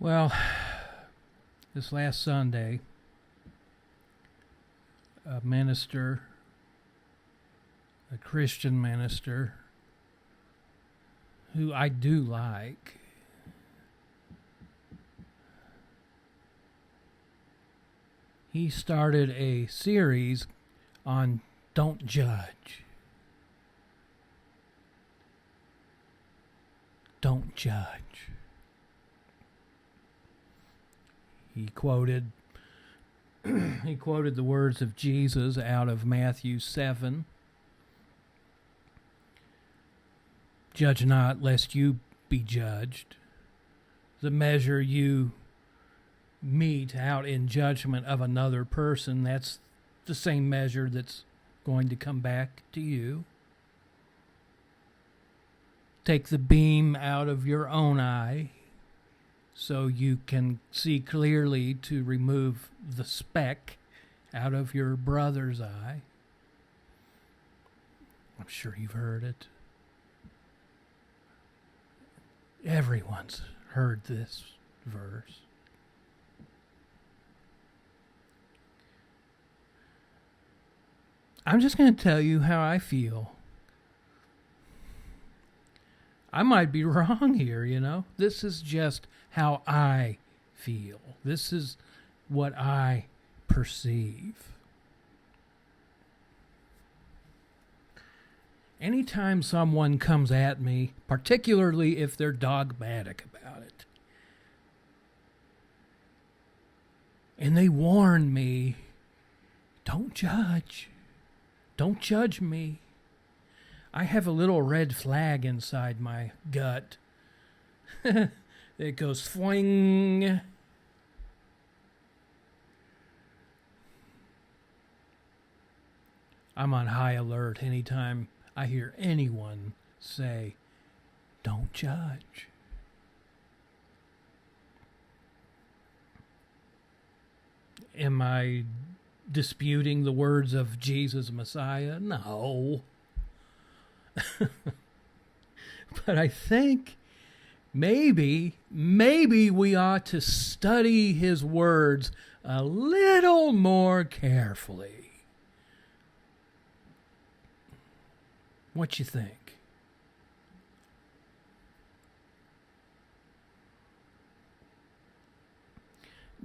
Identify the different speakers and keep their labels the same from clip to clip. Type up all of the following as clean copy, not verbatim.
Speaker 1: Well, this last Sunday, a minister, a Christian minister, who I do like, he started a series on Don't Judge. Don't judge. He quoted the words of Jesus out of Matthew 7. Judge not, lest you be judged. The measure you mete out in judgment of another person, that's the same measure that's going to come back to you. Take the beam out of your own eye so you can see clearly to remove the speck out of your brother's eye. I'm sure you've heard it. Everyone's heard this verse. I'm just going to tell you how I feel. I might be wrong here, you know. This is just how I feel. This is what I perceive. Anytime someone comes at me, particularly if they're dogmatic about it, and they warn me, don't judge. Don't judge me. I have a little red flag inside my gut. It goes fling. I'm on high alert anytime I hear anyone say, don't judge. Am I disputing the words of Jesus Messiah? No. But I think maybe we ought to study his words a little more carefully. What you think?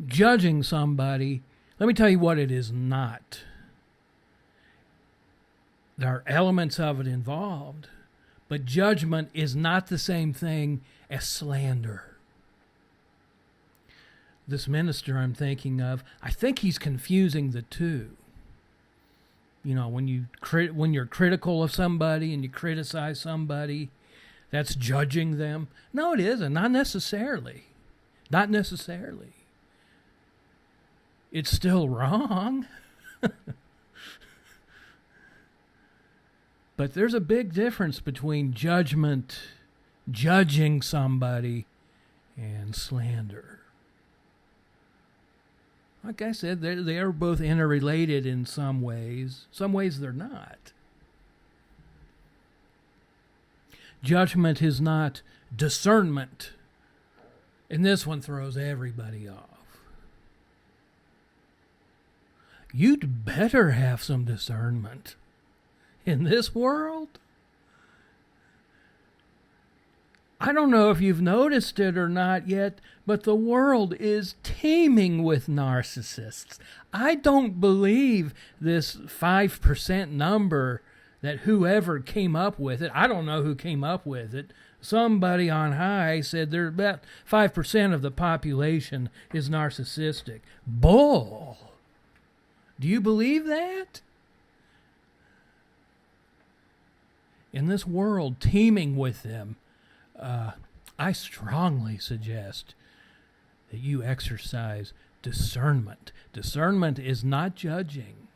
Speaker 1: Judging somebody, let me tell you what it is not. There are elements of it involved, but judgment is not the same thing as slander. This minister I'm thinking of, I think he's confusing the two. You know, when you're critical of somebody and you criticize somebody, that's judging them. No, it isn't. Not necessarily. Not necessarily. It's still wrong. But there's a big difference between judgment, judging somebody, and slander. Like I said, they are both interrelated in some ways. Some ways they're not. Judgment is not discernment. And this one throws everybody off. You'd better have some discernment. In this world, I don't know if you've noticed it or not yet, but the world is teeming with narcissists. I don't believe this 5% number that whoever came up with it, I don't know who came up with it. Somebody on high said there about 5% of the population is narcissistic. Bull! Do you believe that? In this world teeming with them, I strongly suggest that you exercise discernment. Discernment is not judging.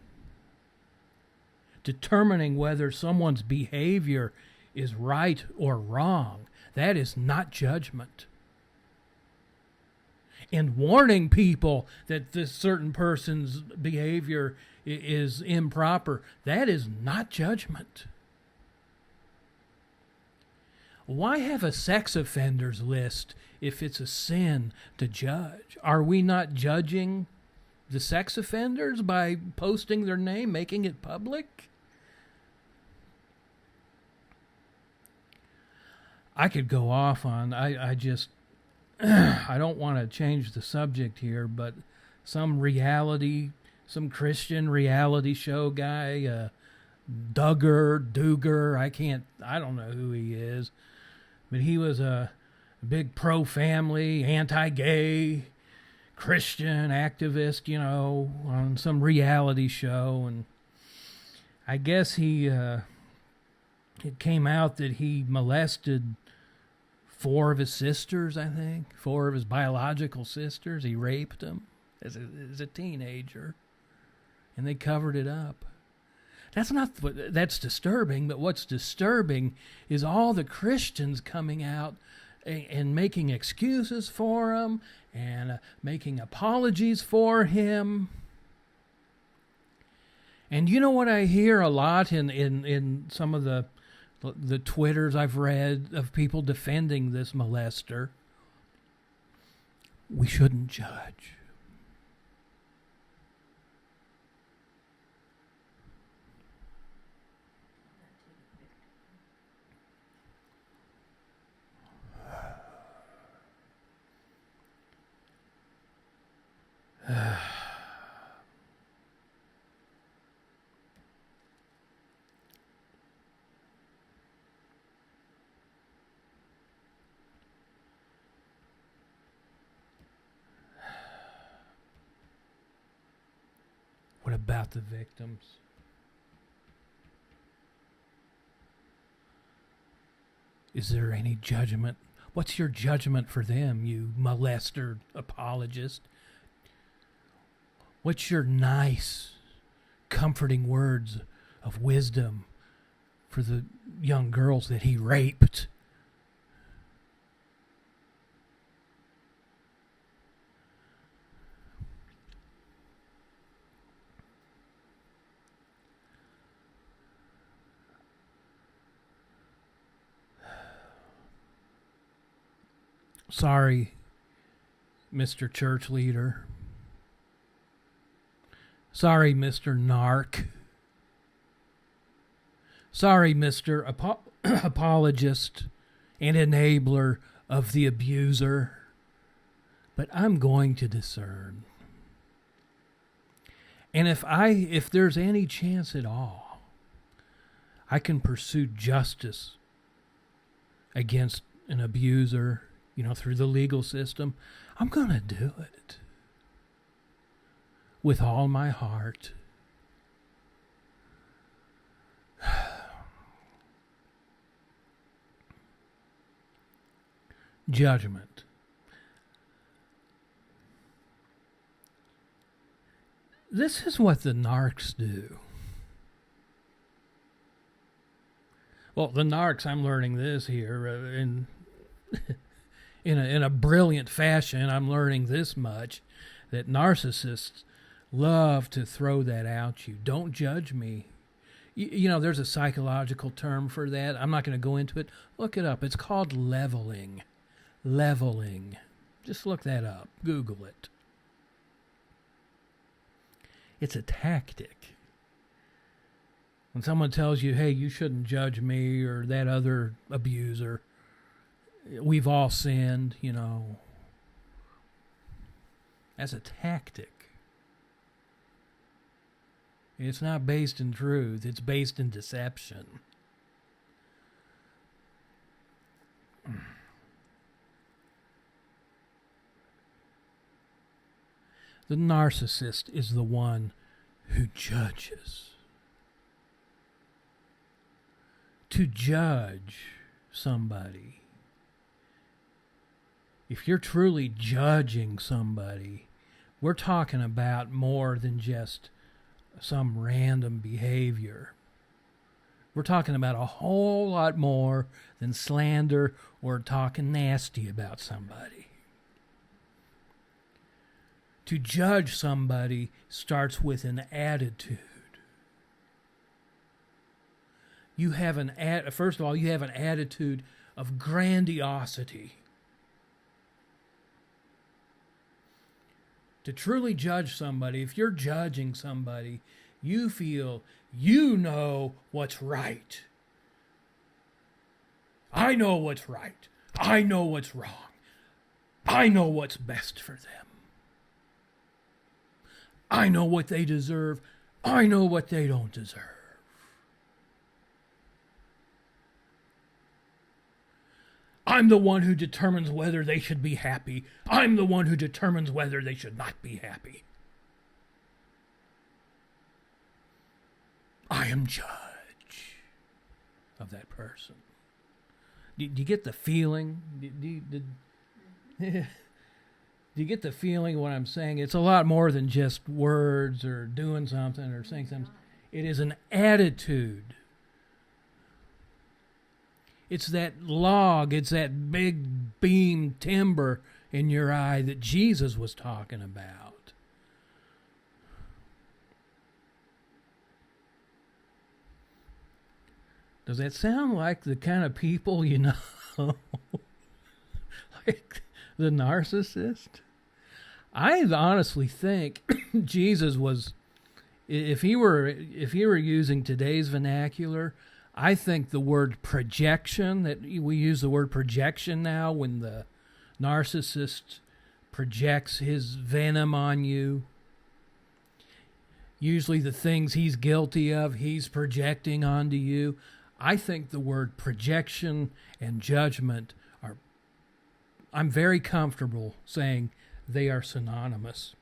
Speaker 1: Determining whether someone's behavior is right or wrong, that is not judgment. And warning people that this certain person's behavior is improper, that is not judgment. Why have a sex offenders list if it's a sin to judge? Are we not judging the sex offenders by posting their name, making it public? I could go off on, I just, I don't want to change the subject here, but some Christian reality show guy, Duggar, I don't know who he is, but he was a big pro-family, anti-gay Christian activist, on some reality show, and I guess it came out that he molested 4 of his sisters, I think, 4 of his biological sisters. He raped them as a teenager, and they covered it up. That's disturbing, but what's disturbing is all the Christians coming out and making excuses for him and making apologies for him. And you know what I hear a lot in some of the Twitters I've read of people defending this molester? We shouldn't judge. What about the victims? Is there any judgment? What's your judgment for them, you molester apologist? What's your nice, comforting words of wisdom for the young girls that he raped? Sorry, Mr. Church Leader. Sorry, Mr. Narc. Sorry, Mr. Apologist and enabler of the abuser. But I'm going to discern. And if there's any chance at all, I can pursue justice against an abuser, through the legal system. I'm going to do it with all my heart. Judgment. This is what the narcs do. Well, the narcs, I'm learning this here in a brilliant fashion. I'm learning this much, that narcissists love to throw that out you. Don't judge me. There's a psychological term for that. I'm not going to go into it. Look it up. It's called leveling. Leveling. Just look that up. Google it. It's a tactic. When someone tells you, hey, you shouldn't judge me or that other abuser, we've all sinned, That's a tactic. It's not based in truth. It's based in deception. The narcissist is the one who judges. To judge somebody, if you're truly judging somebody, we're talking about more than just some random behavior. We're talking about a whole lot more than slander or talking nasty about somebody. To judge somebody starts with an attitude. First of all, you have an attitude of grandiosity. To truly judge somebody, if you're judging somebody, you feel you know what's right. I know what's right. I know what's wrong. I know what's best for them. I know what they deserve. I know what they don't deserve. I'm the one who determines whether they should be happy. I'm the one who determines whether they should not be happy. I am judge of that person. Do you get the feeling? Do you get the feeling of what I'm saying? It's a lot more than just words or doing something or saying something. It is an attitude. It's that log, it's that big beam timber in your eye that Jesus was talking about. Does that sound like the kind of people you know? Like the narcissist? I honestly think Jesus was, if he were using today's vernacular, I think the word projection, that we use the word projection now when the narcissist projects his venom on you. Usually the things he's guilty of, he's projecting onto you. I think the word projection and judgment are, I'm very comfortable saying they are synonymous.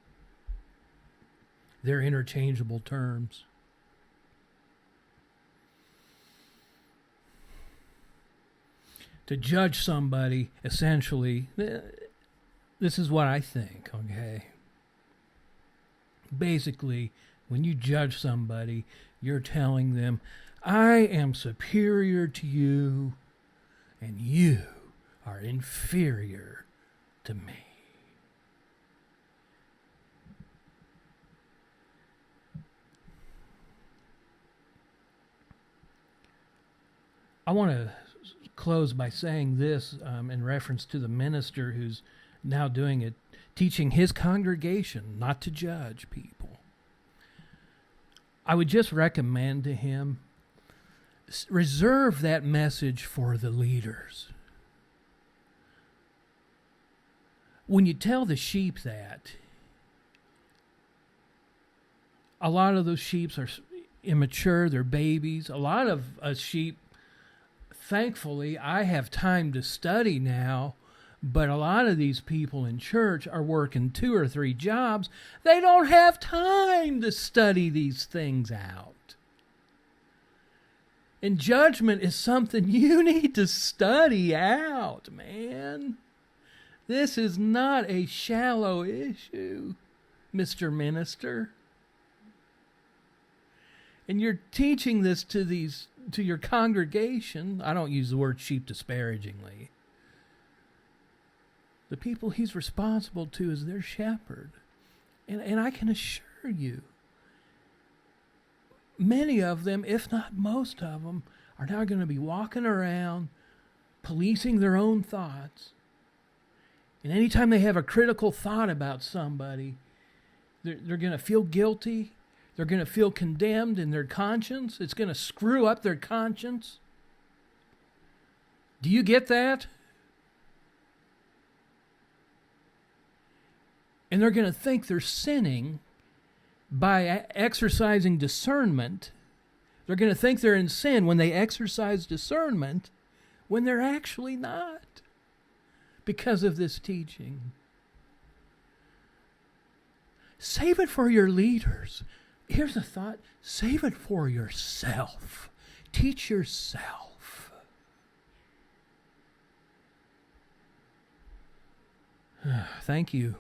Speaker 1: They're interchangeable terms. To judge somebody, essentially, this is what I think, okay? Basically, when you judge somebody, you're telling them, I am superior to you, and you are inferior to me. I want to close by saying this in reference to the minister who's now doing it, teaching his congregation not to judge people. I would just recommend to him, reserve that message for the leaders. When you tell the sheep that, a lot of those sheep are immature, they're babies. A lot of us sheep, thankfully, I have time to study now, but a lot of these people in church are working 2 or 3 jobs. They don't have time to study these things out. And judgment is something you need to study out, man. This is not a shallow issue, Mr. Minister. And you're teaching this to your congregation. I don't use the word sheep disparagingly. The people he's responsible to is their shepherd. And I can assure you, many of them, if not most of them, are now going to be walking around policing their own thoughts. And anytime they have a critical thought about somebody, they're going to feel guilty. They're going to feel condemned in their conscience. It's going to screw up their conscience. Do you get that? And they're going to think they're sinning by exercising discernment. They're going to think they're in sin when they exercise discernment, when they're actually not, because of this teaching. Save it for your leaders. Here's a thought. Save it for yourself. Teach yourself. Thank you.